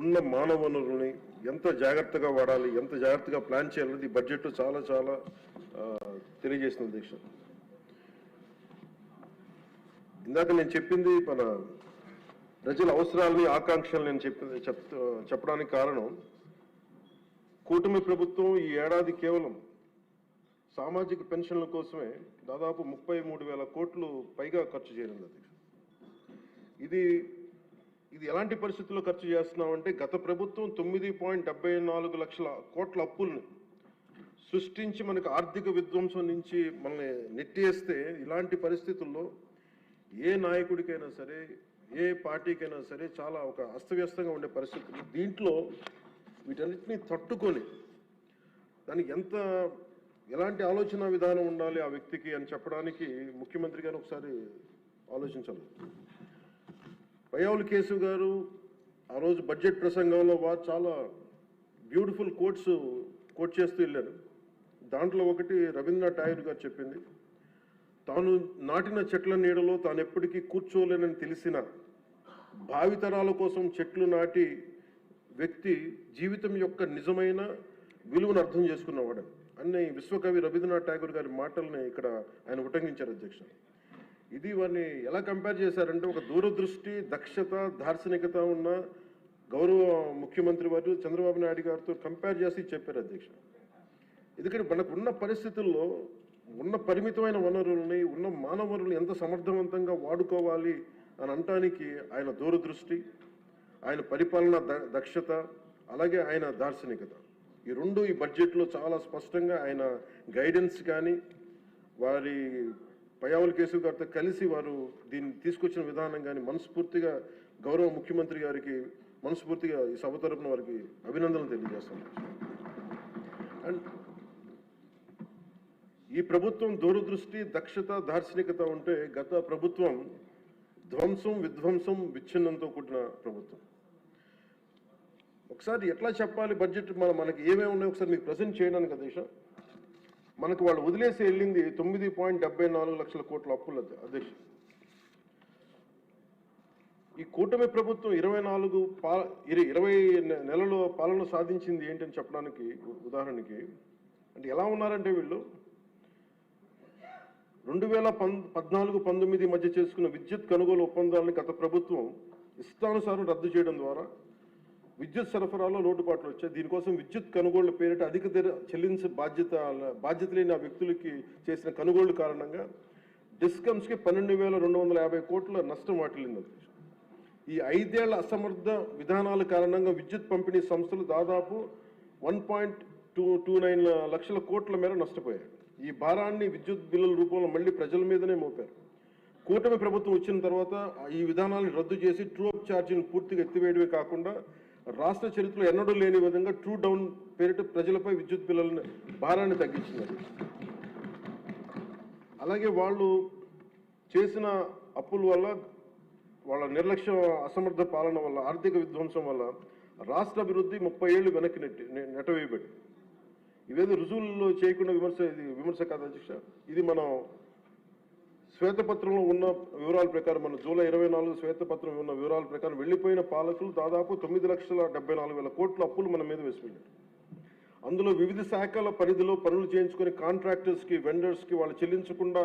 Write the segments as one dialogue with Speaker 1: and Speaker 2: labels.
Speaker 1: ఉన్న మానవ వనరుల్ని ఎంత జాగ్రత్తగా వాడాలి, ఎంత జాగ్రత్తగా ప్లాన్ చేయాలనేది బడ్జెట్ చాలా చాలా తెలియజేస్తుంది అధ్యక్ష. ఇందాక నేను చెప్పింది మన ప్రజల అవసరాలని, ఆకాంక్షలు నేను చెప్పడానికి కారణం, కూటమి ప్రభుత్వం ఈ ఏడాది కేవలం సామాజిక పెన్షన్ల కోసమే దాదాపు 33,000 కోట్లు పైగా ఖర్చు చేయనుంది అధ్యక్ష. ఇది ఎలాంటి పరిస్థితుల్లో ఖర్చు చేస్తున్నామంటే, గత ప్రభుత్వం 9.74 లక్షల కోట్ల అప్పుల్ని సృష్టించి మనకు ఆర్థిక విధ్వంసం నుంచి మనల్ని నెట్టేస్తే, ఇలాంటి పరిస్థితుల్లో ఏ నాయకుడికైనా సరే, ఏ పార్టీకైనా సరే చాలా ఒక అస్తవ్యస్తంగా ఉండే పరిస్థితులు. దీంట్లో వీటన్నిటిని తట్టుకొని దానికి ఎలాంటి ఆలోచన విధానం ఉండాలి ఆ వ్యక్తికి అని చెప్పడానికి ముఖ్యమంత్రి గారు ఒకసారి ఆలోచించాలి. పయ్యావుల కేశవ్ గారు ఆ రోజు బడ్జెట్ ప్రసంగంలో వారు చాలా బ్యూటిఫుల్ కోట్ చేస్తూ వెళ్ళారు. దాంట్లో ఒకటి రవీంద్రనాథ్ ఠాగూర్ గారు చెప్పింది, తాను నాటిన చెట్ల నీడలో తాను ఎప్పటికీ కూర్చోలేనని తెలిసిన భావితరాల కోసం చెట్లు నాటి వ్యక్తి జీవితం యొక్క నిజమైన విలువను అర్థం చేసుకున్నవాడు అన్ని విశ్వకవి రవీంద్రనాథ్ ఠాగూర్ గారి మాటల్ని ఇక్కడ ఆయన ఉటంకించారు అధ్యక్ష. ఇది వారిని ఎలా కంపేర్ చేశారంటే, ఒక దూరదృష్టి, దక్షత, దార్శనికత ఉన్న గౌరవ ముఖ్యమంత్రి వారు చంద్రబాబు నాయుడు గారితో కంపేర్ చేసి చెప్పారు అధ్యక్ష. ఎందుకంటే మనకు ఉన్న పరిస్థితుల్లో ఉన్న పరిమితమైన వనరుల్ని, ఉన్న మానవ వనరులు ఎంత సమర్థవంతంగా వాడుకోవాలి అని అనటానికి ఆయన దూరదృష్టి, ఆయన పరిపాలన దక్షత, అలాగే ఆయన దార్శనికత, ఈ రెండు ఈ బడ్జెట్లో చాలా స్పష్టంగా ఆయన గైడెన్స్ కానీ, వారి పయ్యావుల కేశవ్ గారితో కలిసి వారు దీన్ని తీసుకొచ్చిన విధానం కానీ మనస్ఫూర్తిగా గౌరవ ముఖ్యమంత్రి గారికి మనస్ఫూర్తిగా ఈ సభ తరపున వారికి అభినందనలు తెలియజేస్తాను. అండ్ ఈ ప్రభుత్వం దూరదృష్టి, దక్షత, దార్శనికత ఉంటే, గత ప్రభుత్వం ధ్వంసం, విధ్వంసం, విచ్ఛిన్నంతో కూడిన ప్రభుత్వం. ఒకసారి ఎట్లా చెప్పాలి బడ్జెట్ మనకి ఏమేమి ఉన్నాయో ఒకసారి మీకు ప్రజెంట్ చేయడానికి అధ్యక్ష. మనకు వాళ్ళు వదిలేసి వెళ్ళింది 9.74 లక్షల కోట్ల అప్పులు అధ్యక్ష. ఈ కూటమి ప్రభుత్వం 20 నెలల పాలన సాధించింది ఏంటని చెప్పడానికి ఉదాహరణకి, అంటే ఎలా ఉన్నారంటే, వీళ్ళు 2014-19 మధ్య చేసుకున్న విద్యుత్ కొనుగోలు ఒప్పందాలను గత ప్రభుత్వం ఇష్టానుసారం రద్దు చేయడం ద్వారా విద్యుత్ సరఫరాలో లోటుపాట్లు వచ్చాయి. దీనికోసం విద్యుత్ కొనుగోళ్ల పేరిట అధిక ధర చెల్లించే బాధ్యత లేని ఆ వ్యక్తులకి చేసిన కొనుగోళ్ల కారణంగా డిస్కమ్స్కి 12,250 కోట్ల నష్టం వాటిల్లింది. ఈ 5 ఏళ్ల అసమర్థ విధానాల కారణంగా విద్యుత్ పంపిణీ సంస్థలు దాదాపు 1.29 లక్షల కోట్ల మేర నష్టపోయాయి. ఈ భారాన్ని విద్యుత్ బిల్లుల రూపంలో మళ్ళీ ప్రజల మీదనే మోపారు. కూటమి ప్రభుత్వం వచ్చిన తర్వాత ఈ విధానాన్ని రద్దు చేసి ట్రూ అప్ ఛార్జీని పూర్తిగా ఎత్తివేయడమే కాకుండా రాష్ట్ర చరిత్రలో ఎన్నడూ లేని విధంగా ట్రూ డౌన్ పేరిట ప్రజలపై విద్యుత్ బిల్లుల భారాన్ని తగ్గించినారు. అలాగే వాళ్ళు చేసిన అప్పుల వల్ల, వాళ్ళ నిర్లక్ష్య అసమర్థ పాలన వల్ల, ఆర్థిక విధ్వంసం వల్ల రాష్ట్ర అభివృద్ధి 30 ఏళ్ళు వెనక్కి నెట్టవేయబడి, ఇవేదో రుజువుల్లో చేయకుండా విమర్శ కాదు అధ్యక్ష. ఇది మనం శ్వేతపత్రంలో ఉన్న వివరాల ప్రకారం, మన జూలై 24 శ్వేతపత్రం ఉన్న వివరాల ప్రకారం వెళ్ళిపోయిన పాలకులు దాదాపు 9,74,000 కోట్ల అప్పులు మన మీద వేసిపోయారు. అందులో వివిధ శాఖల పరిధిలో పనులు చేయించుకుని కాంట్రాక్టర్స్కి, వెండర్స్కి వాళ్ళు చెల్లించకుండా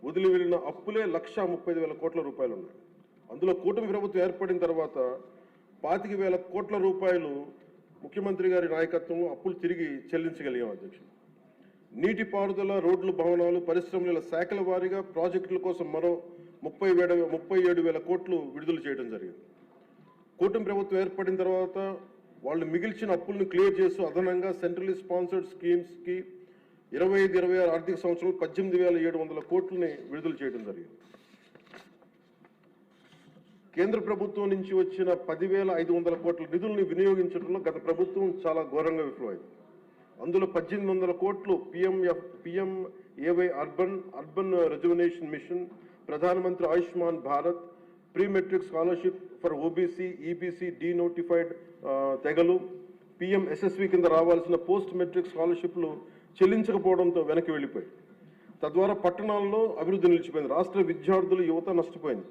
Speaker 1: వదిలి వెళ్ళిన అప్పులే 1,35,000 కోట్ల రూపాయలు ఉన్నాయి. అందులో కూటమి ప్రభుత్వం ఏర్పడిన తర్వాత 25,000 కోట్ల రూపాయలు ముఖ్యమంత్రి గారి నాయకత్వంలో అప్పులు తిరిగి చెల్లించగలిగాం అధ్యక్షుడు. నీటిపారుదల, రోడ్లు, భవనాలు, పరిశ్రమల శాఖల వారీగా ప్రాజెక్టుల కోసం మరో 37,000 కోట్లు విడుదల చేయడం జరిగింది. కూటమి ప్రభుత్వం ఏర్పడిన తర్వాత వాళ్ళు మిగిల్చిన అప్పులను క్లియర్ చేస్తూ అదనంగా సెంట్రల్లీ స్పాన్సర్డ్ స్కీమ్స్కి 25-26 ఆర్థిక సంవత్సరంలో 18,700 కోట్లని విడుదల చేయడం జరిగింది. కేంద్ర ప్రభుత్వం నుంచి వచ్చిన 10,500 కోట్ల నిధుల్ని వినియోగించడంలో గత ప్రభుత్వం చాలా ఘోరంగా విఫలమైంది. అందులో 1,800 కోట్లు PMAY అర్బన్ రెజ్యువనేషన్ మిషన్, ప్రధానమంత్రి Ayushman Bharat, pre matric scholarship for OBC, EBC, denotified తెగలు, PMSSV కింద రావాల్సిన పోస్ట్ మెట్రిక్ స్కాలర్షిప్లు చెల్లించకపోవడంతో వెనక్కి వెళ్ళిపోయి, తద్వారా పట్టణాల్లో అభివృద్ధి నిలిచిపోయింది. రాష్ట్ర విద్యార్థులు, యువత నష్టపోయింది.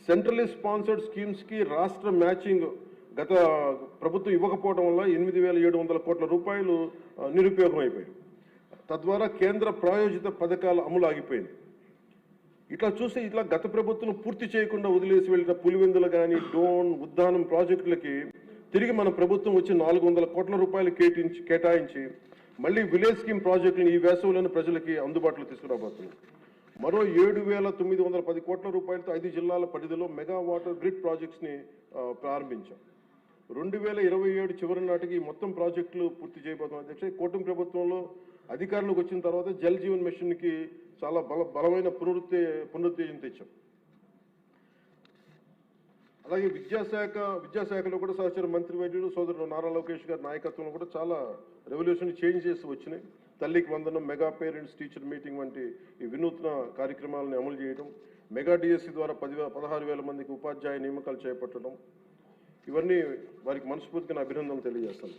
Speaker 1: సెంట్రల్లీ స్పాన్సర్డ్ స్కీమ్స్కి రాష్ట్ర మ్యాచింగ్ గత ప్రభుత్వం ఇవ్వకపోవడం వల్ల 8,700 కోట్ల రూపాయలు నిరుపయోగం అయిపోయాయి. తద్వారా కేంద్ర ప్రాయోజిత పథకాల అమలు ఆగిపోయింది. ఇట్లా చూస్తే ఇట్లా గత ప్రభుత్వం పూర్తి చేయకుండా వదిలేసి వెళ్ళిన పులివెందులు కానీ, డోన్, ఉద్దానం ప్రాజెక్టులకి తిరిగి మన ప్రభుత్వం వచ్చి 400 కోట్ల రూపాయలు కేటాయించి మళ్ళీ విలేజ్ స్కీమ్ ప్రాజెక్టులను ఈ వేసవిలోని ప్రజలకి అందుబాటులో తీసుకురాబోతున్నాం. మరో 7,910 కోట్ల రూపాయలతో 5 జిల్లాల పరిధిలో మెగా వాటర్ గ్రిడ్ ప్రాజెక్ట్స్ని ప్రారంభించాం. 2027 చివరి నాటికి మొత్తం ప్రాజెక్టులు పూర్తి చేయబోతున్నాం. అధ్యక్ష, కూటమి ప్రభుత్వంలో అధికారంలోకి వచ్చిన తర్వాత జల్ జీవన్ మిషన్కి చాలా బలమైన పునరుత్తేజం తెచ్చాం. అలాగే విద్యాశాఖలో కూడా సహచర మంత్రి వైద్యుడు సోదరుడు నారా లోకేష్ గారి నాయకత్వంలో కూడా చాలా రెవల్యూషన్ చేంజెస్ వచ్చినాయి. తల్లికి వందనం, మెగా పేరెంట్స్ టీచర్ మీటింగ్ వంటి ఈ వినూత్న కార్యక్రమాలను అమలు చేయడం, మెగా డిఎస్సి ద్వారా 16,000 మందికి ఉపాధ్యాయ నియామకాలు చేపట్టడం, ఇవన్నీ వారికి మనస్ఫూర్తిగా అభినందనలు తెలియజేస్తాను.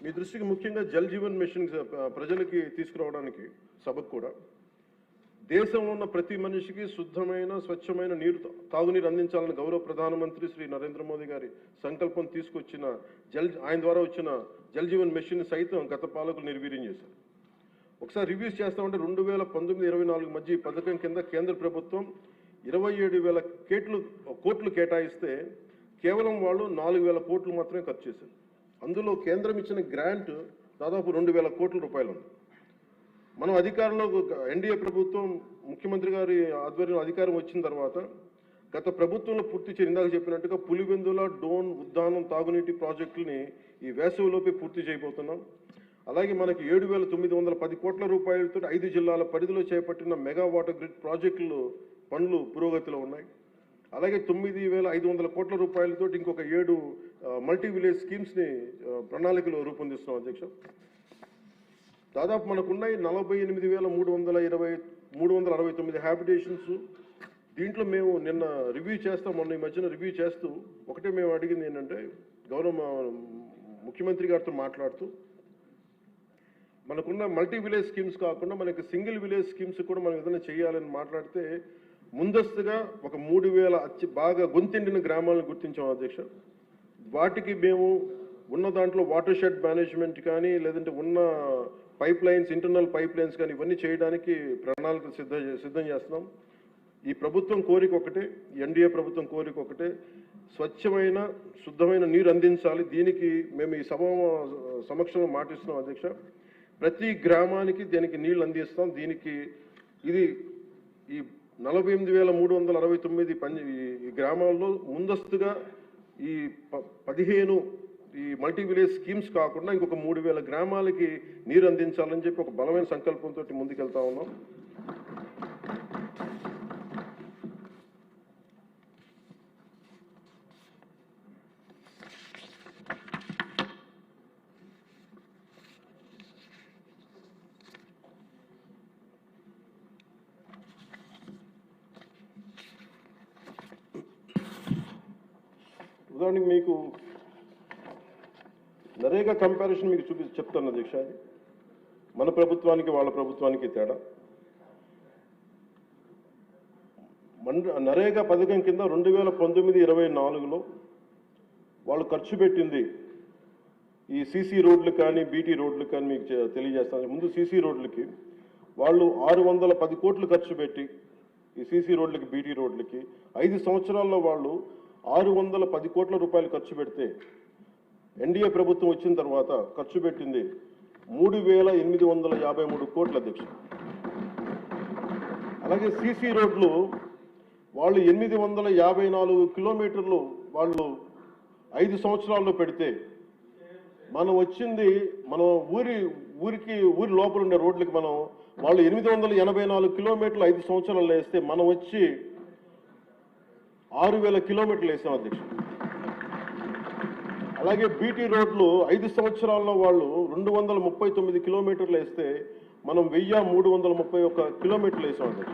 Speaker 1: మీ దృష్టికి ముఖ్యంగా జల్ జీవన్ మిషన్ ప్రజలకి తీసుకురావడానికి సభకు కూడా దేశంలో ఉన్న ప్రతి మనిషికి శుద్ధమైన, స్వచ్ఛమైన తాగునీరు అందించాలని గౌరవ ప్రధానమంత్రి శ్రీ నరేంద్ర మోదీ గారి సంకల్పం తీసుకొచ్చిన ఆయన ద్వారా వచ్చిన జల్ జీవన్ మిషన్ సైతం గత పాలకులు నిర్వీర్యం చేశారు. ఒకసారి రివ్యూస్ చేస్తామంటే 2019-24 మధ్య ఈ పథకం కింద కేంద్ర ప్రభుత్వం 27,000 కోట్లు కేటాయిస్తే కేవలం వాళ్ళు 4,000 కోట్లు మాత్రమే ఖర్చు చేశారు. అందులో కేంద్రం ఇచ్చిన గ్రాంట్ దాదాపు 2,000 కోట్ల రూపాయలు ఉంది. మనం అధికారంలో ఎన్డీఏ ప్రభుత్వం ముఖ్యమంత్రి గారి ఆధ్వర్యంలో అధికారం వచ్చిన తర్వాత గత ప్రభుత్వంలో ఇందాక చెప్పినట్టుగా పులివెందుల, డోన్, ఉద్దానం తాగునీటి ప్రాజెక్టులని ఈ వేసవిలోపే పూర్తి చేయబోతున్నాం. అలాగే మనకి 7,910 కోట్ల రూపాయలతో 5 జిల్లాల పరిధిలో చేపట్టిన మెగా వాటర్ గ్రిడ్ ప్రాజెక్టులు పనులు పురోగతిలో ఉన్నాయి. అలాగే 9,500 కోట్ల రూపాయలతో ఇంకొక 7 మల్టీ విలేజ్ స్కీమ్స్ని ప్రణాళికలో రూపొందిస్తున్నాం. అధ్యక్ష, దాదాపు మనకున్నాయి 48,369 హ్యాబిటేషన్స్. దీంట్లో మేము నిన్న మొన్న ఈ మధ్యన రివ్యూ చేస్తూ ఒకటే మేము అడిగింది ఏంటంటే, గౌరవ ముఖ్యమంత్రి గారితో మాట్లాడుతూ మనకున్న మల్టీ విలేజ్ స్కీమ్స్ కాకుండా మనకి సింగిల్ విలేజ్ స్కీమ్స్ కూడా మనం ఏదైనా చేయాలని మాట్లాడితే ముందస్తుగా ఒక 3,000 బాగా గొంతెండిన గ్రామాలను గుర్తించాం. అధ్యక్ష, వాటికి మేము ఉన్న దాంట్లో వాటర్ షెడ్ మేనేజ్మెంట్ కానీ, లేదంటే ఉన్న pipe lines, internal pipe lines కానీ ఇవన్నీ చేయడానికి ప్రణాళికలు సిద్ధం చేస్తున్నాం. ఈ ప్రభుత్వం కోరిక ఒకటే, ఎన్డీఏ ప్రభుత్వం కోరిక ఒకటే, స్వచ్ఛమైన, శుద్ధమైన నీరు అందించాలి. దీనికి మేము ఈ సభ సమక్షంలో మాటిస్తున్నాం. అధ్యక్ష, ప్రతి గ్రామానికి దీనికి నీళ్లు అందిస్తాం. దీనికి ఇది ఈ 48,369 ఈ గ్రామాల్లో ముందస్తుగా ఈ 15 ఈ మల్టీ విలేజ్ స్కీమ్స్ కాకుండా ఇంకొక 3,000 గ్రామాలకి నీరు అందించాలని చెప్పి ఒక బలమైన సంకల్పంతో ముందుకెళ్తా ఉన్నాం. ఉదాహరణకి మీకు నరేగా కంపారిజన్ మీకు చెప్తాను. అధ్యక్ష, మన ప్రభుత్వానికి వాళ్ళ ప్రభుత్వానికి తేడా. నరేగా పథకం కింద 2019-24లో వాళ్ళు ఖర్చు పెట్టింది ఈ సీసీ రోడ్లు కానీ, బీటీ రోడ్లు కానీ మీకు తెలియజేస్తాను. ముందు సీసీ రోడ్లకి వాళ్ళు 610 కోట్లు ఖర్చు పెట్టి ఈ సీసీ రోడ్లకి, బీటీ రోడ్లకి 5 సంవత్సరాల్లో వాళ్ళు 610 కోట్ల రూపాయలు ఖర్చు పెడితే ఎన్డీఏ ప్రభుత్వం వచ్చిన తర్వాత ఖర్చు పెట్టింది 3,853 కోట్ల. అధ్యక్ష, అలాగే సీసీ రోడ్లు వాళ్ళు 854 కిలోమీటర్లు వాళ్ళు 5 సంవత్సరాల్లో పెడితే మనం వచ్చింది ఊరి లోపల ఉండే రోడ్లకి వాళ్ళు 884 కిలోమీటర్లు 5 సంవత్సరాల్లో వేస్తే మనం వచ్చి 6,000 కిలోమీటర్లు వేసాం. అధ్యక్ష, అలాగే బీటీ రోడ్లు 5 సంవత్సరాల్లో వాళ్ళు 239 కిలోమీటర్లు వేస్తే మనం 1,331 కిలోమీటర్లు వేసాం. అధ్యక్ష,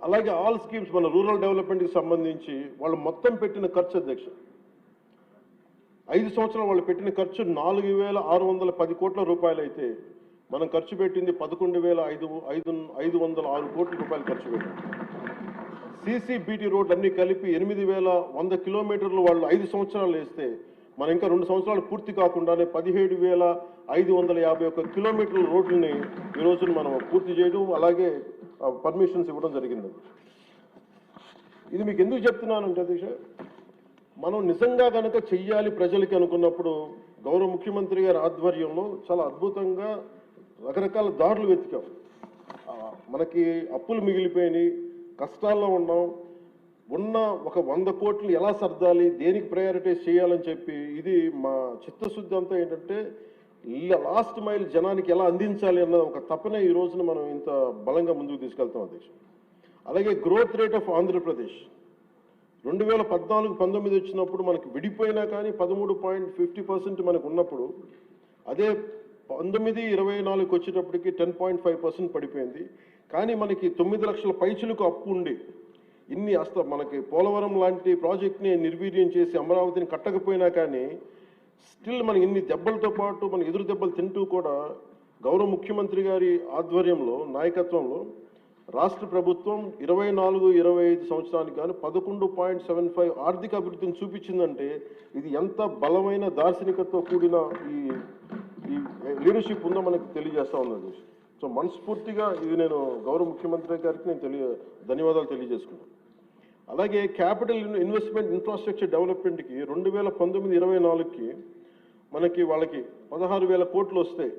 Speaker 1: అలాగే ఆల్ స్కీమ్స్ మన రూరల్ డెవలప్మెంట్కి సంబంధించి వాళ్ళు మొత్తం పెట్టిన ఖర్చు. అధ్యక్ష, 5 సంవత్సరాలు వాళ్ళు పెట్టిన ఖర్చు 4,610 కోట్ల రూపాయలు అయితే మనం ఖర్చు పెట్టింది 11,506 కోట్ల రూపాయలు ఖర్చు పెట్టాం. CCBT రోడ్లు అన్నీ కలిపి 8,100 కిలోమీటర్లు వాళ్ళు 5 సంవత్సరాలు వేస్తే మనం ఇంకా 2 సంవత్సరాలు పూర్తి కాకుండానే 17,551 కిలోమీటర్ల రోడ్లని ఈ రోజున మనం పూర్తి చేయడం, అలాగే పర్మిషన్స్ ఇవ్వడం జరిగింది. ఇది మీకు ఎందుకు చెప్తున్నానంటే అధ్యక్ష, మనం నిజంగా కనుక చెయ్యాలి ప్రజలకి అనుకున్నప్పుడు గౌరవ ముఖ్యమంత్రి గారి ఆధ్వర్యంలో చాలా అద్భుతంగా రకరకాల దారులు వెతికాం. మనకి అప్పులు మిగిలిపోయినాయి, కష్టాల్లో ఉన్నాం, ఉన్న ఒక 100 కోట్లు ఎలా సర్దాలి, దేనికి ప్రయారిటైజ్ చేయాలని చెప్పి ఇది మా చిత్తశుద్ధి అంతా ఏంటంటే లాస్ట్ మైల్ జనానికి ఎలా అందించాలి అన్న ఒక తపనే ఈ రోజున మనం ఇంత బలంగా ముందుకు తీసుకెళ్తాం అధ్యక్ష. అలాగే గ్రోత్ రేట్ ఆఫ్ ఆంధ్రప్రదేశ్ 2014-19 వచ్చినప్పుడు మనకి విడిపోయినా కానీ 13.50% మనకు ఉన్నప్పుడు, అదే 19-24 వచ్చేటప్పటికి 10.5% పడిపోయింది. కానీ మనకి 9 లక్షల పైచులకు అప్పు ఉండి ఇన్ని మనకి పోలవరం లాంటి ప్రాజెక్ట్ని నిర్వీర్యం చేసి అమరావతిని కట్టకపోయినా కానీ స్టిల్ మనకి ఇన్ని దెబ్బలతో పాటు మన ఎదురు దెబ్బలు తింటూ కూడా గౌరవ ముఖ్యమంత్రి గారి ఆధ్వర్యంలో నాయకత్వంలో రాష్ట్ర ప్రభుత్వం 24-25 సంవత్సరానికి కానీ 11.75 ఆర్థిక అభివృద్ధిని చూపించిందంటే ఇది ఎంత బలమైన దార్శనికతతో కూడిన ఈ లీడర్షిప్ ఉందో మనకి తెలియజేస్తా ఉన్నది. సో మనస్ఫూర్తిగా ఇది నేను గౌరవ ముఖ్యమంత్రి గారికి నేను ధన్యవాదాలు తెలియజేసుకున్నాను. అలాగే క్యాపిటల్ ఇన్వెస్ట్మెంట్ ఇన్ఫ్రాస్ట్రక్చర్ డెవలప్మెంట్కి 2019-24కి మనకి వాళ్ళకి 16,000 కోట్లు వస్తాయి.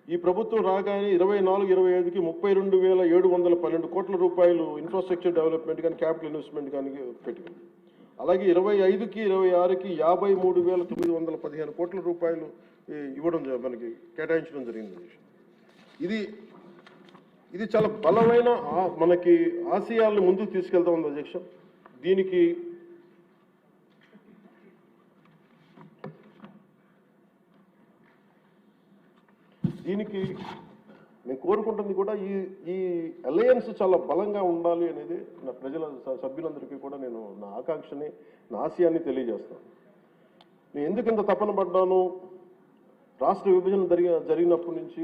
Speaker 1: ఈ ప్రభుత్వం రాగానే 24-25కి 32,712 కోట్ల రూపాయలు ఇన్ఫ్రాస్ట్రక్చర్ డెవలప్మెంట్ కానీ క్యాపిటల్ ఇన్వెస్ట్మెంట్ కానీ పెట్టింది. అలాగే 25-26కి 53,915 కోట్ల రూపాయలు ఇవ్వడం మనకి కేటాయించడం జరిగింది. ఇది చాలా బలమైన మనకి ఆశయాలను ముందుకు తీసుకెళ్తా ఉంది అధ్యక్ష. దీనికి నేను కోరుకుంటుంది కూడా ఈ అలయన్స్ చాలా బలంగా ఉండాలి అనేది నా ప్రజల సభ్యులందరికీ కూడా నేను నా ఆకాంక్షని, నా ఆశయాన్ని తెలియజేస్తాను. నేను ఎందుకు ఇంత తపన పడ్డాను, రాష్ట్ర విభజన జరిగినప్పటి నుంచి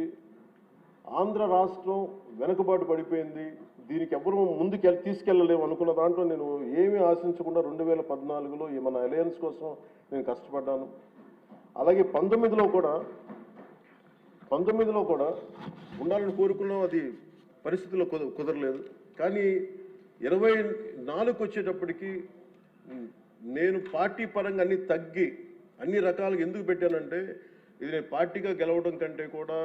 Speaker 1: ఆంధ్ర రాష్ట్రం వెనుకబాటు పడిపోయింది, దీనికి ఎవరు ముందుకు తీసుకెళ్ళలేము అనుకున్న దాంట్లో నేను ఏమీ ఆశించకుండా 2014లో మన అలయన్స్ కోసం నేను కష్టపడ్డాను. అలాగే 19లో కూడా ఉండాలని కోరుకున్నాం, అది పరిస్థితుల్లో కుదరలేదు. కానీ 24కి వచ్చేటప్పటికి నేను పార్టీ పరంగా అన్ని తగ్గి అన్ని రకాలుగా ఎందుకు పెట్టానంటే ఇది నేను పార్టీగా గెలవడం కంటే కూడా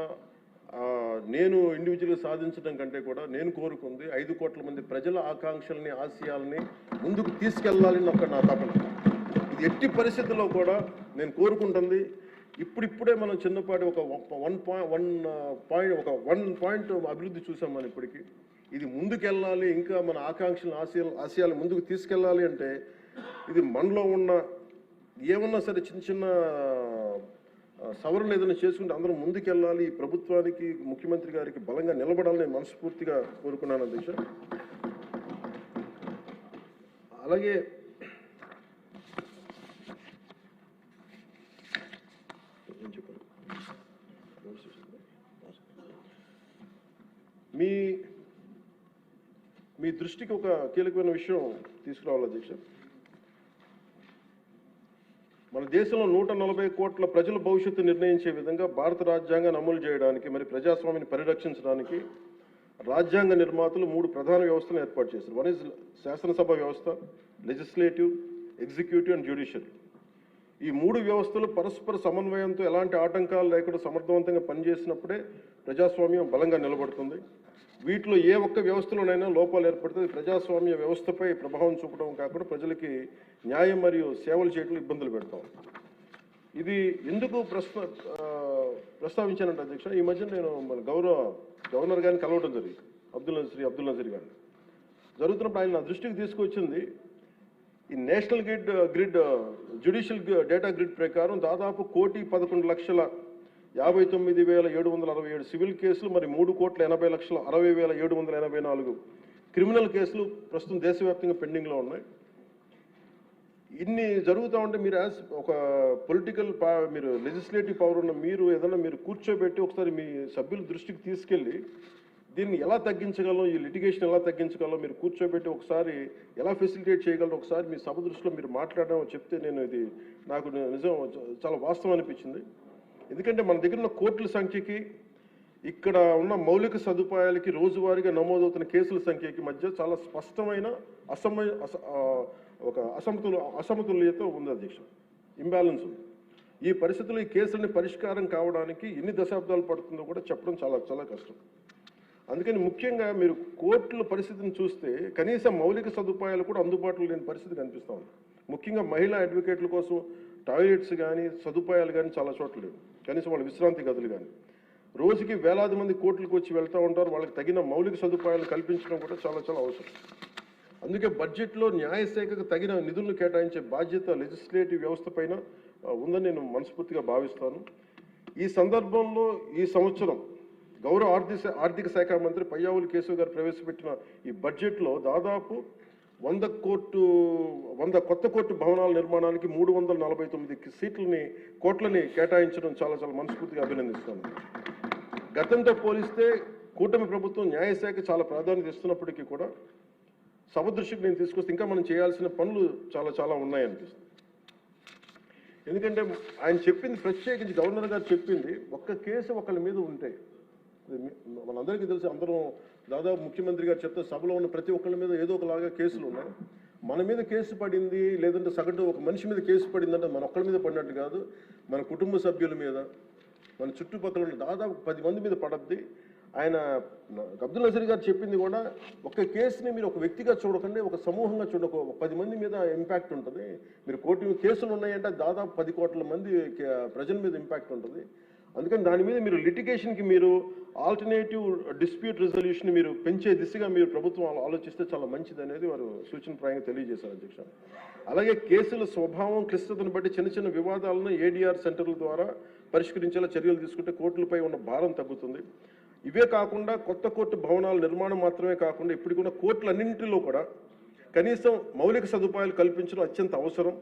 Speaker 1: నేను ఇండివిజువల్గా సాధించడం కంటే కూడా నేను కోరుకుంది 5 కోట్ల మంది ప్రజల ఆకాంక్షల్ని, ఆశయాల్ని ముందుకు తీసుకెళ్లాలని నా తపన. ఇది ఎట్టి పరిస్థితుల్లో కూడా నేను కోరుకుంటుంది. ఇప్పుడిప్పుడే మనం చిన్నపాటి ఒక 1 పాయింట్ అభివృద్ధి చూసాం మనం ఇప్పటికీ. ఇది ముందుకెళ్ళాలి, ఇంకా మన ఆకాంక్షలను, ఆశయాలు ముందుకు తీసుకెళ్ళాలి అంటే ఇది మనలో ఉన్న ఏమన్నా సరే చిన్న సవరణ ఏదైనా చేసుకుంటే అందరం ముందుకెళ్ళాలి, ఈ ప్రభుత్వానికి, ముఖ్యమంత్రి గారికి బలంగా నిలబడాలని మనస్ఫూర్తిగా కోరుకున్నాను అధ్యక్ష. అలాగే మీ దృష్టికి ఒక కీలకమైన విషయం తీసుకురావాలి అధ్యక్ష. మన దేశంలో 140 కోట్ల ప్రజల భవిష్యత్తు నిర్ణయించే విధంగా భారత రాజ్యాంగాన్ని అమలు చేయడానికి, మరి ప్రజాస్వామ్యాన్ని పరిరక్షించడానికి రాజ్యాంగ నిర్మాతలు 3 ప్రధాన వ్యవస్థలను ఏర్పాటు చేశారు. వన్ ఇస్ శాసనసభ వ్యవస్థ, లెజిస్లేటివ్, ఎగ్జిక్యూటివ్ అండ్ జ్యుడిషియల్. ఈ 3 వ్యవస్థలు పరస్పర సమన్వయంతో ఎలాంటి ఆటంకాలు లేకుండా సమర్థవంతంగా పనిచేసినప్పుడే ప్రజాస్వామ్యం బలంగా నిలబడుతుంది. వీటిలో ఏ ఒక్క వ్యవస్థలోనైనా లోపాలు ఏర్పడితే ప్రజాస్వామ్య వ్యవస్థపై ప్రభావం చూపడం కాకుండా ప్రజలకి న్యాయం మరియు సేవలు చేయడంలో ఇబ్బందులు పెడతాం. ఇది ఎందుకు ప్రస్తావించానంటే అధ్యక్ష, ఈ మధ్య నేను మన గవర్నర్ గారిని కలవడం జరిగింది, అబ్దుల్ నజీర్ గారిని. జరుగుతున్నప్పుడు ఆయన నా దృష్టికి తీసుకొచ్చింది, ఈ national grid judicial data grid ప్రకారం దాదాపు 1,11,59,767 సివిల్ కేసులు, మరి 3,80,60,784 క్రిమినల్ కేసులు ప్రస్తుతం దేశవ్యాప్తంగా పెండింగ్లో ఉన్నాయి. ఇన్ని జరుగుతూ ఉంటే మీరు యాజ్ ఒక పొలిటికల్ మీరు లెజిస్లేటివ్ పవర్ ఉన్న మీరు ఏదైనా మీరు కూర్చోబెట్టి ఒకసారి మీ సభ్యుల దృష్టికి తీసుకెళ్ళి దీన్ని ఎలా తగ్గించగలం, ఈ లిటిగేషన్ ఎలా తగ్గించగలం మీరు కూర్చోబెట్టి ఒకసారి ఎలా ఫెసిలిటేట్ చేయగలరు ఒకసారి మీ సభ దృష్టిలో మీరు మాట్లాడడం చెప్తే నేను ఇది నాకు నిజం చాలా వాస్తవం అనిపించింది. ఎందుకంటే మన దగ్గర ఉన్న కోర్టుల సంఖ్యకి ఇక్కడ ఉన్న మౌలిక సదుపాయాలకి రోజువారీగా నమోదవుతున్న కేసుల సంఖ్యకి మధ్య చాలా స్పష్టమైన అసమతుల్యత ఉంది అధ్యక్ష, ఇంబ్యాలెన్స్ ఉంది. ఈ పరిస్థితుల్లో ఈ కేసులని పరిష్కారం కావడానికి ఎన్ని దశాబ్దాలు పడుతుందో కూడా చెప్పడం చాలా చాలా కష్టం. అందుకని ముఖ్యంగా మీరు కోర్టుల పరిస్థితిని చూస్తే కనీసం మౌలిక సదుపాయాలు కూడా అందుబాటులో లేని పరిస్థితి కనిపిస్తూ ఉంది. ముఖ్యంగా మహిళా అడ్వకేట్ల కోసం టాయిలెట్స్ కానీ సదుపాయాలు కానీ చాలా చోట్ల లేవు, కనీసం వాళ్ళ విశ్రాంతి గదులు కానీ. రోజుకి వేలాది మంది కోర్టులకు వచ్చి వెళ్తూ ఉంటారు, వాళ్ళకి తగిన మౌలిక సదుపాయాలు కల్పించడం కూడా చాలా చాలా అవసరం. అందుకే బడ్జెట్లో న్యాయశాఖకు తగిన నిధులను కేటాయించే బాధ్యత లెజిస్లేటివ్ వ్యవస్థ పైన ఉందని నేను మనస్ఫూర్తిగా భావిస్తాను. ఈ సందర్భంలో ఈ సంవత్సరం గౌరవ ఆర్థిక శాఖ మంత్రి పయ్యావుల కేశవ్ గారు ప్రవేశపెట్టిన ఈ బడ్జెట్లో దాదాపు 100 కొత్త కోర్టు భవనాల నిర్మాణానికి 349 కోట్లని కేటాయించడం చాలా చాలా మనస్ఫూర్తిగా అభినందిస్తాను. గతంతో పోలిస్తే కూటమి ప్రభుత్వం న్యాయశాఖ చాలా ప్రాధాన్యత ఇస్తున్నప్పటికీ కూడా సభ దృష్టికి నేను తీసుకొస్తే ఇంకా మనం చేయాల్సిన పనులు చాలా చాలా ఉన్నాయనిపిస్తుంది. ఎందుకంటే ఆయన చెప్పింది, ప్రత్యేకించి గవర్నర్ గారు చెప్పింది, ఒక్క కేసు ఒకళ్ళ మీద ఉంటే మనందరికీ తెలుసు, అందరం దాదాపు ముఖ్యమంత్రి గారు చెప్తే సభలో ఉన్న ప్రతి ఒక్కళ్ళ మీద ఏదో ఒకలాగా కేసులు ఉన్నాయి. మన మీద కేసు పడింది లేదంటే సగటు ఒక మనిషి మీద కేసు పడిందంటే మన ఒక్కళ్ళ మీద పడినట్టు కాదు, మన కుటుంబ సభ్యుల మీద, మన చుట్టుపక్కల దాదాపు 10 మంది మీద పడద్ది. ఆయన అబ్దుల్ నజీర్ గారు చెప్పింది కూడా, ఒక కేసుని మీరు ఒక వ్యక్తిగా చూడకండి, ఒక సమూహంగా చూడక 10 మంది మీద ఇంపాక్ట్ ఉంటుంది. మీరు కోర్టు కేసులు ఉన్నాయంటే దాదాపు 10 కోట్ల మంది ప్రజల మీద ఇంపాక్ట్ ఉంటుంది. అందుకని దాని మీద మీరు లిటిగేషన్కి మీరు ఆల్టర్నేటివ్ డిస్ప్యూట్ రిజల్యూషన్ మీరు పెంచే దిశగా మీరు ప్రభుత్వం ఆలోచిస్తే చాలా మంచిది అనేది వారు సూచనప్రాయంగా తెలియజేశారు అధ్యక్ష. అలాగే కేసుల స్వభావం క్లిష్టతను బట్టి చిన్న చిన్న వివాదాలను ఏడీఆర్ సెంటర్ల ద్వారా పరిష్కరించేలా చర్యలు తీసుకుంటే కోర్టులపై ఉన్న భారం తగ్గుతుంది. ఇవే కాకుండా కొత్త కోర్టు భవనాల నిర్మాణం మాత్రమే కాకుండా ఇప్పటికున్న కోర్టులన్నింటిలో కూడా కనీసం మౌలిక సదుపాయాలు కల్పించడం అత్యంత అవసరం.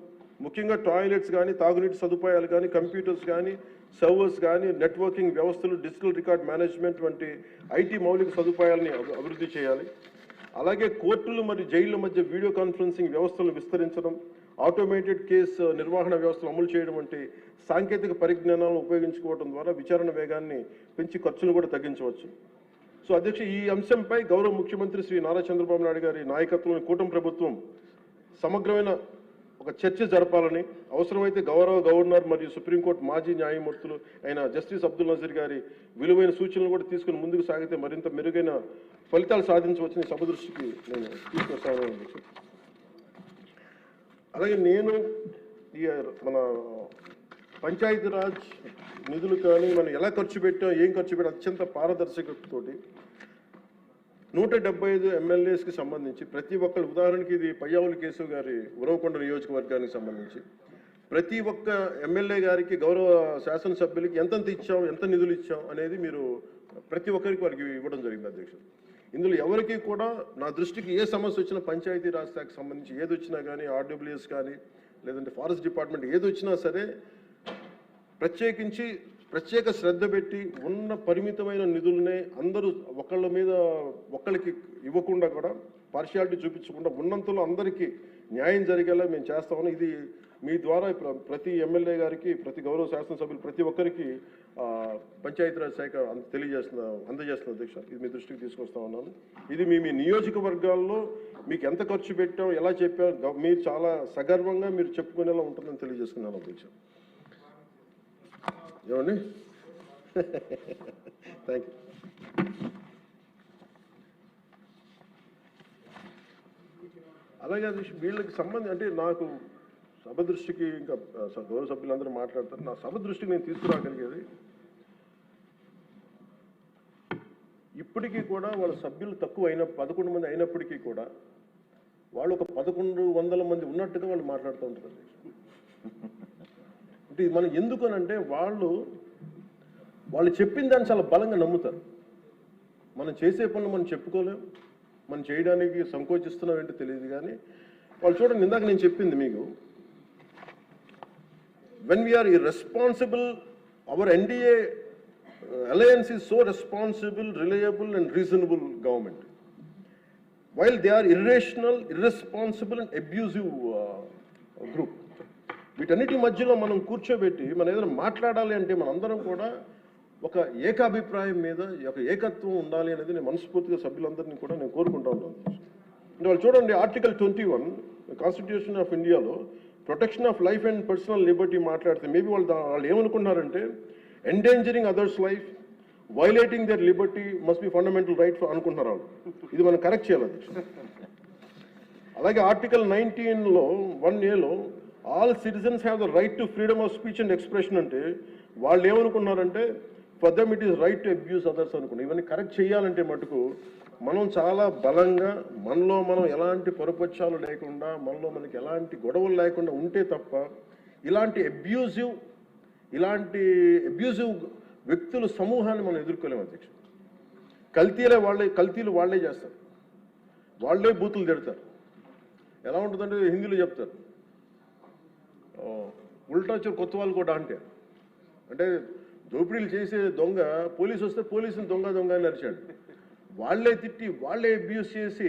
Speaker 1: ముఖ్యంగా టాయిలెట్స్ కానీ, తాగునీటి సదుపాయాలు కానీ, కంప్యూటర్స్ కానీ, సర్వర్స్ కానీ, నెట్వర్కింగ్ వ్యవస్థలు, డిజిటల్ రికార్డ్ మేనేజ్మెంట్ వంటి ఐటీ మౌలిక సదుపాయాలని అభివృద్ధి చేయాలి. అలాగే కోర్టులు మరియు జైళ్ల మధ్య వీడియో కాన్ఫరెన్సింగ్ వ్యవస్థలను విస్తరించడం, ఆటోమేటెడ్ కేసు నిర్వహణ వ్యవస్థలు అమలు చేయడం వంటి సాంకేతిక పరిజ్ఞానాలను ఉపయోగించుకోవడం ద్వారా విచారణ వేగాన్ని పెంచి ఖర్చులు కూడా తగ్గించవచ్చు. సో అధ్యక్ష, ఈ అంశంపై గౌరవ ముఖ్యమంత్రి శ్రీ నారా చంద్రబాబు నాయుడు గారి నాయకత్వంలోని కూటమి ప్రభుత్వం సమగ్రమైన ఒక చర్చ జరపాలని, అవసరమైతే గౌరవ గవర్నర్ మరియు సుప్రీంకోర్టు మాజీ న్యాయమూర్తులు అయిన జస్టిస్ అబ్దుల్ నజీర్ గారి విలువైన సూచనలు కూడా తీసుకుని ముందుకు సాగితే మరింత మెరుగైన ఫలితాలు సాధించవచ్చని సభ దృష్టికి నేను తీసుకొస్తాను. అలాగే నేను ఈ మన పంచాయతీరాజ్ నిధులు కానీ మనం ఎలా ఖర్చు పెట్టాం, ఏం ఖర్చు పెట్టాం అత్యంత పారదర్శకతతోటి 175 ఎమ్మెల్యేస్కి సంబంధించి ప్రతి ఒక్కరు, ఉదాహరణకి ఇది పయ్యావుల కేశవ్ గారి ఉరవకొండ నియోజకవర్గానికి సంబంధించి ప్రతి ఒక్క ఎమ్మెల్యే గారికి, గౌరవ శాసనసభ్యులకి ఎంతెంత ఇచ్చాం, ఎంత నిధులు ఇచ్చాం అనేది మీరు ప్రతి ఒక్కరికి వారికి ఇవ్వడం జరిగింది అధ్యక్షుడు. ఇందులో ఎవరికి కూడా నా దృష్టికి ఏ సమస్య వచ్చినా, పంచాయతీరాజ్ శాఖకు సంబంధించి ఏది వచ్చినా కానీ, ఆర్డబ్ల్యూఎస్ కానీ లేదంటే ఫారెస్ట్ డిపార్ట్మెంట్ ఏది వచ్చినా సరే ప్రత్యేక శ్రద్ధ పెట్టి ఉన్న పరిమితమైన నిధులనే అందరూ ఒకళ్ళకి ఇవ్వకుండా కూడా పార్షియాలిటీ చూపించకుండా ఉన్నంతలో అందరికీ న్యాయం జరిగేలా మేము చేస్తామని, ఇది మీ ద్వారా ప్రతి ఎమ్మెల్యే గారికి, ప్రతి గౌరవ శాసనసభ్యులు ప్రతి ఒక్కరికి పంచాయతీరాజ్ శాఖ అందజేస్తున్న అధ్యక్ష. ఇది మీ దృష్టికి తీసుకొస్తా ఉన్నాను. ఇది మీ నియోజకవర్గాల్లో మీకు ఎంత ఖర్చు పెట్టాం, ఎలా చెప్పాం, మీరు చాలా సగర్వంగా మీరు చెప్పుకునేలా ఉంటుందని తెలియజేస్తున్నాను అధ్యక్ష. ఏమండి, థ్యాంక్ యూ. అలాగే వీళ్ళకి సంబంధించి అంటే నాకు సభ దృష్టికి, ఇంకా గౌరవ సభ్యులందరూ మాట్లాడతారు, నా సభ దృష్టికి నేను తీసుకురాగలిగేది, ఇప్పటికీ కూడా వాళ్ళ సభ్యులు తక్కువ 11 మంది అయినప్పటికీ కూడా వాళ్ళు ఒక 1100 మంది ఉన్నట్టుగా వాళ్ళు మాట్లాడుతూ ఉంటారు. అంటే మనం ఎందుకనంటే వాళ్ళు చెప్పిన దాన్ని చాలా బలంగా నమ్ముతారు. మనం చేసే పనులు మనం చెప్పుకోలేం, మనం చేయడానికి సంకోచిస్తున్నాం ఏంటో తెలియదు. కానీ వాళ్ళు చూడండి, ఇందాక నేను చెప్పింది మీకు, when we are irresponsible, our NDA alliance is so responsible, reliable and reasonable government. While they are irrational, irresponsible and abusive group. వీటన్నిటి మధ్యలో మనం కూర్చోబెట్టి మనం ఏదైనా మాట్లాడాలి అంటే మనందరం కూడా ఒక ఏకాభిప్రాయం మీద ఒక ఏకత్వం ఉండాలి అనేది నేను మనస్ఫూర్తిగా సభ్యులందరినీ కూడా నేను కోరుకుంటా ఉన్నాను. అంటే వాళ్ళు చూడండి, ఆర్టికల్ 21 కాన్స్టిట్యూషన్ ఆఫ్ ఇండియాలో protection of life and personal liberty మాట్లాడితే మేబీ వాళ్ళు ఏమనుకున్నారంటే endangering others life, violating their liberty must be fundamental right అనుకుంటున్నారు వాళ్ళు. ఇది మనం కరెక్ట్ చేయాలి. అలాగే ఆర్టికల్ 19లో 1A all citizens have the right to freedom of speech and expression అంటే వాళ్ళు ఏమనుకున్నారంటే for them it is right to abuse others అనుకున్నారు. ఇవన్నీ కరెక్ట్ చేయాలంటే మటుకు మనం చాలా బలంగా మనలో మనం ఎలాంటి పొరపక్షాలు లేకుండా మనలో మనకి ఎలాంటి గొడవలు లేకుండా ఉంటే తప్ప ఇలాంటి అబ్యూజివ్ వ్యక్తుల సమూహాన్ని మనం ఎదుర్కోలేము అధ్యక్ష. కల్తీలు వాళ్ళే చేస్తారు, వాళ్ళే బూతులు తిడతారు. ఎలా ఉంటుందంటే హిందీలో చెప్తారు, ఉల్టా వచ్చే కొత్త వాళ్ళు కూడా అంటే దోపిడీలు చేసే దొంగ పోలీసు వస్తే పోలీసుని దొంగ అని అరిచాడు. వాళ్ళే తిట్టి వాళ్ళే అబ్యూస్ చేసి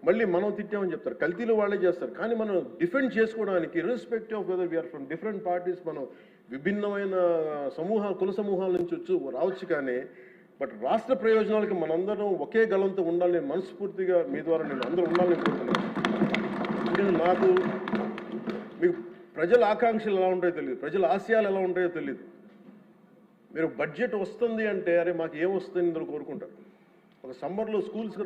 Speaker 1: మళ్ళీ మనం తిట్టామని చెప్తారు. కల్తీలు వాళ్ళే చేస్తారు. కానీ మనం డిఫెండ్ చేసుకోవడానికి irrespective of whether we are from different parties, మనం విభిన్నమైన కుల సమూహాల నుంచి రావచ్చు. కానీ బట్ రాష్ట్ర ప్రయోజనాలకి మనందరం ఒకే గలంతో ఉండాలని మనస్ఫూర్తిగా మీ ద్వారా నేను అందరూ ఉండాలని కోరుతున్నాను. నాకు మీకు ప్రజల ఆకాంక్షలు ఎలా ఉంటాయో తెలియదు, ప్రజల ఆశయాలు ఎలా ఉంటాయో తెలియదు. మీరు బడ్జెట్ వస్తుంది అంటే అరే మాకు ఏం వస్తుంది అందరూ కోరుకుంటారు. ఒక సమ్మర్లో స్కూల్కి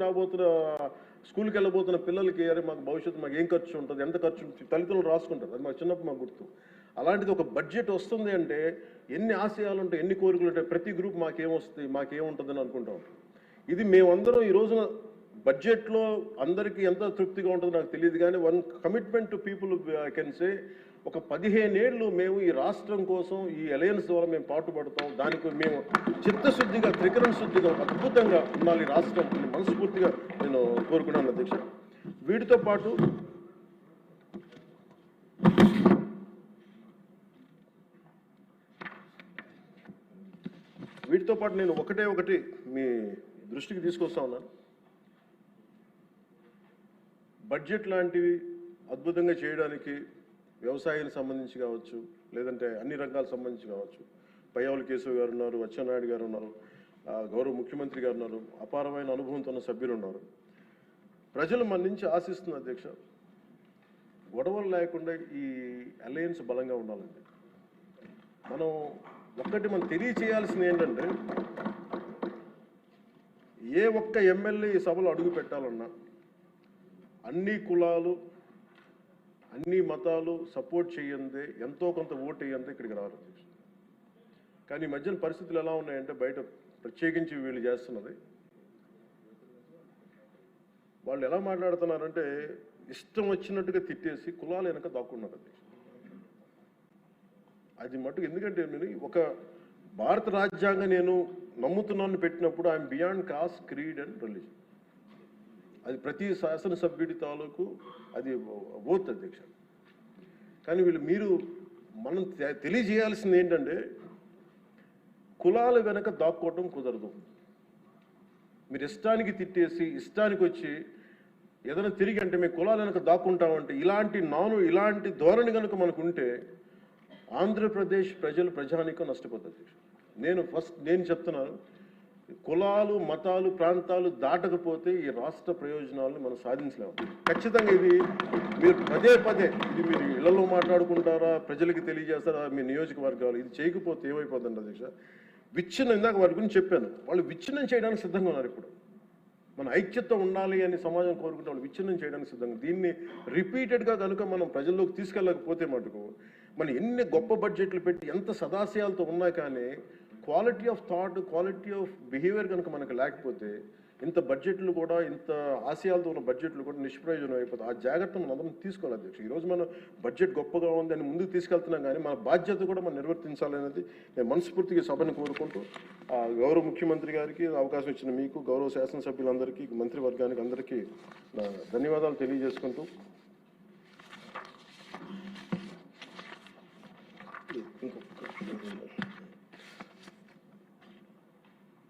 Speaker 1: వెళ్ళబోతున్న పిల్లలకి అరే మాకు భవిష్యత్తు మాకు ఏం ఖర్చు ఉంటుంది, ఎంత ఖర్చు ఉంటుంది, తల్లిదండ్రులు రాసుకుంటారు. అది మాకు చిన్నప్పుడు మాకు గుర్తు. అలాంటిది ఒక బడ్జెట్ వస్తుంది అంటే ఎన్ని ఆశయాలు ఉంటాయి, ఎన్ని కోరికలు ఉంటాయి, ప్రతి గ్రూప్ మాకేమొస్తుంది మాకేముంటుందని అనుకుంటా ఉంటాం. ఇది మేమందరం ఈ రోజున బడ్జెట్లో అందరికీ ఎంత తృప్తిగా ఉంటుందో నాకు తెలియదు. కానీ one commitment to people I can say, ఒక 15 ఏళ్ళు మేము ఈ రాష్ట్రం కోసం ఈ అలయన్స్ ద్వారా మేము పాటుపడతాం. దానికి మేము చిత్తశుద్ధిగా త్రికరణ శుద్ధిగా అద్భుతంగా ఉండాలి రాష్ట్రం మనస్ఫూర్తిగా నేను కోరుకున్నాను అధ్యక్ష. వీటితో పాటు నేను ఒకటి మీ దృష్టికి తీసుకొస్తా ఉన్నాను. బడ్జెట్ లాంటివి అద్భుతంగా చేయడానికి వ్యవసాయానికి సంబంధించి కావచ్చు, లేదంటే అన్ని రంగాలకు సంబంధించి కావచ్చు, పయ్యావుల కేశవ్ గారు ఉన్నారు, అచ్చెన్నాయుడు గారు ఉన్నారు, గౌరవ ముఖ్యమంత్రి గారు ఉన్నారు, అపారమైన అనుభవంతో ఉన్న సభ్యులు ఉన్నారు. ప్రజలు మన నుంచి ఆశిస్తున్న అధ్యక్ష, గొడవలు లేకుండా ఈ అలయన్స్ బలంగా ఉండాలండి. మనం తెలియచేయాల్సింది ఏంటంటే, ఏ ఒక్క ఎమ్మెల్యే ఈ సభలో అడుగు పెట్టాలన్నా అన్ని కులాలు అన్ని మతాలు సపోర్ట్ చేయందే, ఎంతో కొంత ఓటు వేయందే ఇక్కడికి రారు. కానీ ఈ మధ్యన పరిస్థితులు ఎలా ఉన్నాయంటే, బయట ప్రత్యేకించి వీళ్ళు చేస్తున్నది, వాళ్ళు ఎలా మాట్లాడుతున్నారంటే ఇష్టం వచ్చినట్టుగా తిట్టేసి కులాలు వెనక దాక్కున్నారు. అది మటుకు ఎందుకంటే నేను ఒక భారత రాజ్యాంగం నేను నమ్ముతున్నాను పెట్టినప్పుడు I'm beyond cost, creed and religion. అది ప్రతి శాసనసభ్యుడి తాలూకు అది ఓత్ అధ్యక్ష. కానీ మనం తెలియజేయాల్సింది ఏంటంటే, కులాల వెనక దాక్కోవటం కుదరదు. మీరు ఇష్టానికి తిట్టేసి ఇష్టానికి వచ్చి ఏదైనా తిరిగి అంటే మేము కులాల వెనక దాక్కుంటామంటే ఇలాంటి ధోరణి కనుక మనకు ఉంటే ఆంధ్రప్రదేశ్ ప్రజానీకం నష్టపోతుంది. నేను చెప్తున్నాను, కులాలు మతాలు ప్రాంతాలు దాటకపోతే ఈ రాష్ట్ర ప్రయోజనాలను మనం సాధించలేము. ఖచ్చితంగా ఇది మీరు పదే ఇది మీరు ఇళ్లలో మాట్లాడుకుంటారా, ప్రజలకి తెలియజేస్తారా, మీ నియోజకవర్గాలు ఇది చేయకపోతే ఏమైపోతుంది అధ్యక్ష? ఇందాక వారి గురించి చెప్పాను, వాళ్ళు విచ్ఛిన్నం చేయడానికి సిద్ధంగా ఉన్నారు. ఇప్పుడు మన ఐక్యత ఉండాలి అని సమాజం కోరుకుంటే వాళ్ళు విచ్ఛిన్నం చేయడానికి సిద్ధంగా. దీన్ని రిపీటెడ్గా కనుక మనం ప్రజల్లోకి తీసుకెళ్ళకపోతే మటుకు మనం ఎన్ని గొప్ప బడ్జెట్లు పెట్టి ఎంత సదాశయాలతో ఉన్నా కానీ quality of thought, quality of behaviour కనుక మనకు లేకపోతే ఇంత బడ్జెట్లు కూడా, ఇంత ఆశయాలతో ఉన్న బడ్జెట్లు కూడా నిష్ప్రయోజనం అయిపోతాయి. ఆ జాగ్రత్త మనం అందరం తీసుకోవాలి అధ్యక్ష. ఈరోజు మనం బడ్జెట్ గొప్పగా ఉంది అని ముందుకు తీసుకెళ్తున్నాం, కానీ మన బాధ్యత కూడా మనం నిర్వర్తించాలనేది నేను మనస్ఫూర్తిగా సభను కోరుకుంటూ, గౌరవ ముఖ్యమంత్రి గారికి అవకాశం ఇచ్చిన మీకు, గౌరవ శాసనసభ్యులందరికీ, మంత్రివర్గానికి అందరికీ ధన్యవాదాలు తెలియజేసుకుంటూ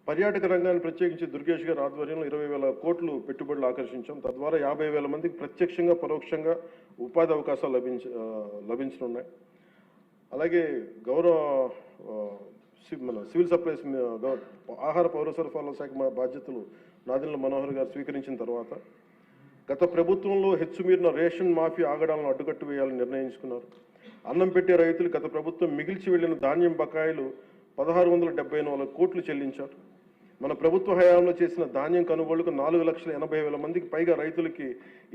Speaker 1: పర్యాటక రంగాన్ని ప్రత్యేకించి దుర్గేష్ గారి ఆధ్వర్యంలో 20,000 కోట్లు పెట్టుబడులు ఆకర్షించాం. తద్వారా 50,000 మందికి ప్రత్యక్షంగా పరోక్షంగా ఉపాధి అవకాశాలు లభించనున్నాయి. అలాగే గౌరవ మన సివిల్ సప్లైస్ ఆహార పౌర సరఫరాల శాఖ బాధ్యతలు నాదెండ్ల మనోహర్ గారు స్వీకరించిన తర్వాత గత ప్రభుత్వంలో హెచ్చుమీరిన రేషన్ మాఫీ ఆగడాలను అడ్డుకట్టు వేయాలని నిర్ణయించుకున్నారు. అన్నం పెట్టే రైతులు గత ప్రభుత్వం మిగిల్చి వెళ్లిన ధాన్యం బకాయిలు 1,674 కోట్లు చెల్లించారు. మన ప్రభుత్వ హయాంలో చేసిన ధాన్యం కొనుగోలుకు 4,80,000 మందికి పైగా రైతులకి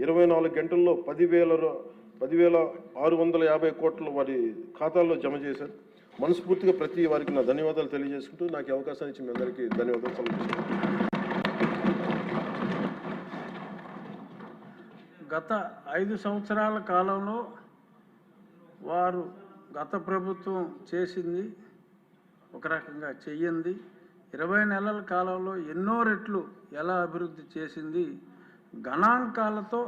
Speaker 1: 24 గంటల్లో 10,650 కోట్లు వారి ఖాతాల్లో జమ చేశారు. మనస్ఫూర్తిగా ప్రతి వారికి నా ధన్యవాదాలు తెలియజేసుకుంటూ నాకు అవకాశాన్ని ఇచ్చి మీ అందరికీ ధన్యవాదాలు సమర్పిస్తున్నాను.
Speaker 2: గత 5 సంవత్సరాల కాలంలో వారు గత ప్రభుత్వం చేసింది ఒక రకంగా చెయ్యింది, 20 నెలల కాలంలో ఎన్నో రెట్లు ఎలా అభివృద్ధి చేసింది గణాంకాలతో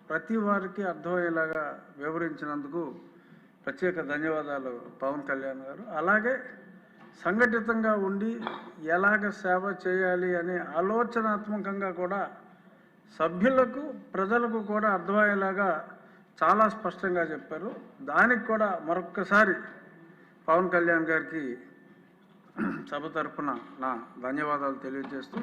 Speaker 2: ప్రతి వారికి అర్థమయ్యేలాగా వివరించినందుకు ప్రత్యేక ధన్యవాదాలు పవన్ కళ్యాణ్ గారు. అలాగే సంఘటితంగా ఉండి ఎలాగ సేవ చేయాలి అనే ఆలోచనాత్మకంగా కూడా సభ్యులకు ప్రజలకు కూడా అర్థమయ్యేలాగా చాలా స్పష్టంగా చెప్పారు. దానికి కూడా మరొక్కసారి పవన్ కళ్యాణ్ గారికి సభ తరపున నా ధన్యవాదాలు తెలియజేస్తూ